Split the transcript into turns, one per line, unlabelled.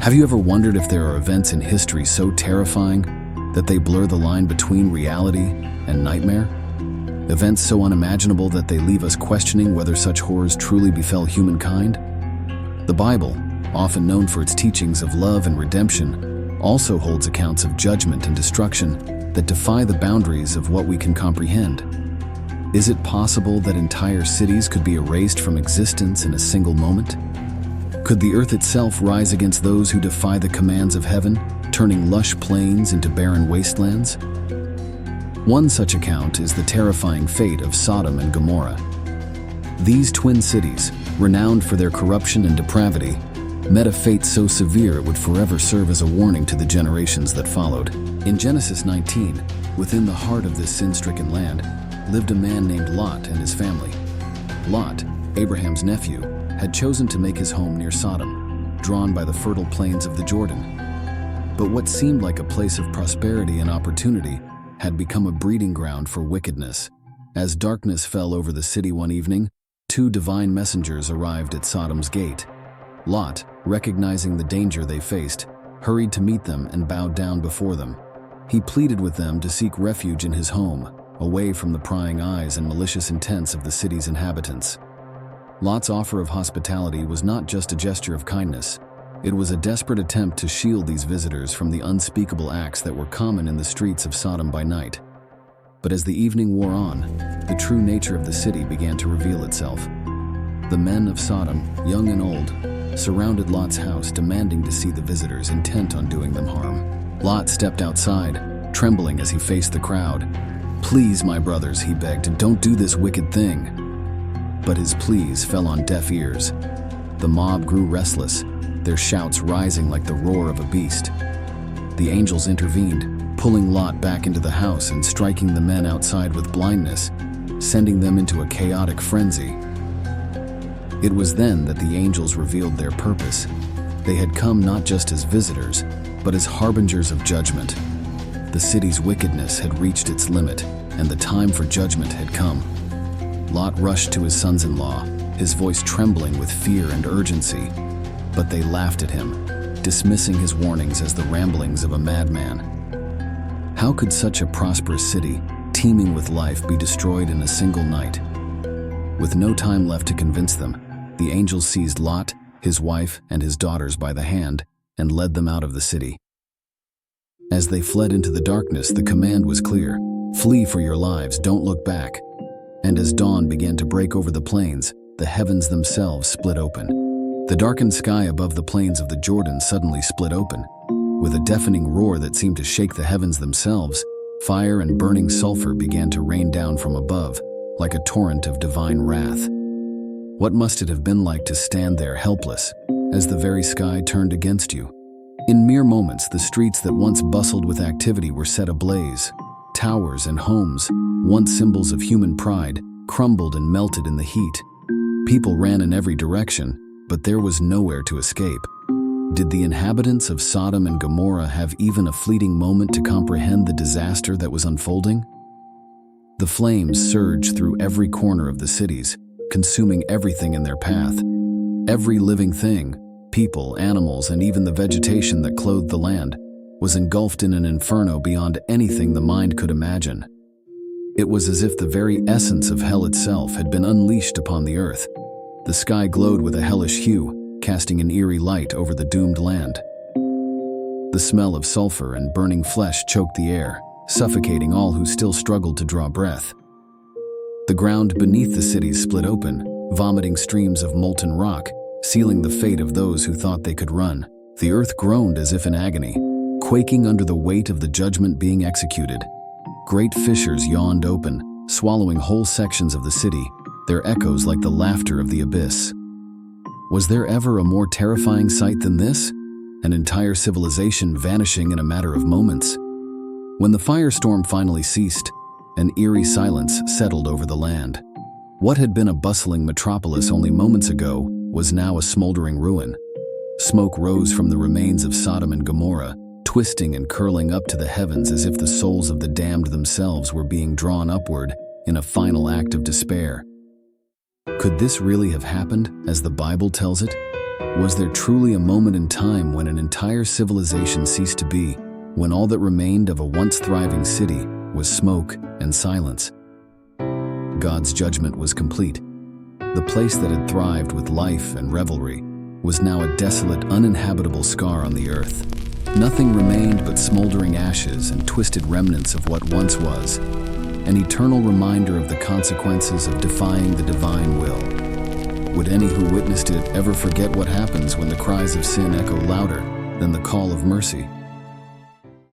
Have you ever wondered if there are events in history so terrifying that they blur the line between reality and nightmare? Events so unimaginable that they leave us questioning whether such horrors truly befell humankind? The Bible, often known for its teachings of love and redemption, also holds accounts of judgment and destruction that defy the boundaries of what we can comprehend. Is it possible that entire cities could be erased from existence in a single moment? Could the earth itself rise against those who defy the commands of heaven, turning lush plains into barren wastelands? One such account is the terrifying fate of Sodom and Gomorrah. These twin cities, renowned for their corruption and depravity, met a fate so severe it would forever serve as a warning to the generations that followed. In Genesis 19, within the heart of this sin-stricken land, lived a man named Lot and his family. Lot, Abraham's nephew, had chosen to make his home near Sodom, drawn by the fertile plains of the Jordan. But what seemed like a place of prosperity and opportunity had become a breeding ground for wickedness. As darkness fell over the city one evening, two divine messengers arrived at Sodom's gate. Lot, recognizing the danger they faced, hurried to meet them and bowed down before them. He pleaded with them to seek refuge in his home, away from the prying eyes and malicious intents of the city's inhabitants. Lot's offer of hospitality was not just a gesture of kindness. It was a desperate attempt to shield these visitors from the unspeakable acts that were common in the streets of Sodom by night. But as the evening wore on, the true nature of the city began to reveal itself. The men of Sodom, young and old, surrounded Lot's house, demanding to see the visitors, intent on doing them harm. Lot stepped outside, trembling as he faced the crowd. "Please, my brothers," he begged, "don't do this wicked thing." But his pleas fell on deaf ears. The mob grew restless, their shouts rising like the roar of a beast. The angels intervened, pulling Lot back into the house and striking the men outside with blindness, sending them into a chaotic frenzy. It was then that the angels revealed their purpose. They had come not just as visitors, but as harbingers of judgment. The city's wickedness had reached its limit, and the time for judgment had come. Lot rushed to his sons-in-law, his voice trembling with fear and urgency. But they laughed at him, dismissing his warnings as the ramblings of a madman. How could such a prosperous city, teeming with life, be destroyed in a single night? With no time left to convince them, the angels seized Lot, his wife, and his daughters by the hand and led them out of the city. As they fled into the darkness, the command was clear: "Flee for your lives, don't look back." And as dawn began to break over the plains, the heavens themselves split open. The darkened sky above the plains of the Jordan suddenly split open. With a deafening roar that seemed to shake the heavens themselves, fire and burning sulfur began to rain down from above, like a torrent of divine wrath. What must it have been like to stand there helpless, as the very sky turned against you? In mere moments, the streets that once bustled with activity were set ablaze. Towers and homes, once symbols of human pride, crumbled and melted in the heat. People ran in every direction, but there was nowhere to escape. Did the inhabitants of Sodom and Gomorrah have even a fleeting moment to comprehend the disaster that was unfolding? The flames surged through every corner of the cities, consuming everything in their path. Every living thing, people, animals, and even the vegetation that clothed the land, was engulfed in an inferno beyond anything the mind could imagine. It was as if the very essence of hell itself had been unleashed upon the earth. The sky glowed with a hellish hue, casting an eerie light over the doomed land. The smell of sulfur and burning flesh choked the air, suffocating all who still struggled to draw breath. The ground beneath the cities split open, vomiting streams of molten rock, sealing the fate of those who thought they could run. The earth groaned as if in agony, quaking under the weight of the judgment being executed. Great fissures yawned open, swallowing whole sections of the city, their echoes like the laughter of the abyss. Was there ever a more terrifying sight than this? An entire civilization vanishing in a matter of moments. When the firestorm finally ceased, an eerie silence settled over the land. What had been a bustling metropolis only moments ago was now a smoldering ruin. Smoke rose from the remains of Sodom and Gomorrah, twisting and curling up to the heavens as if the souls of the damned themselves were being drawn upward in a final act of despair. Could this really have happened, as the Bible tells it? Was there truly a moment in time when an entire civilization ceased to be, when all that remained of a once thriving city was smoke and silence? God's judgment was complete. The place that had thrived with life and revelry was now a desolate, uninhabitable scar on the earth. Nothing remained but smoldering ashes and twisted remnants of what once was, an eternal reminder of the consequences of defying the divine will. Would any who witnessed it ever forget what happens when the cries of sin echo louder than the call of mercy?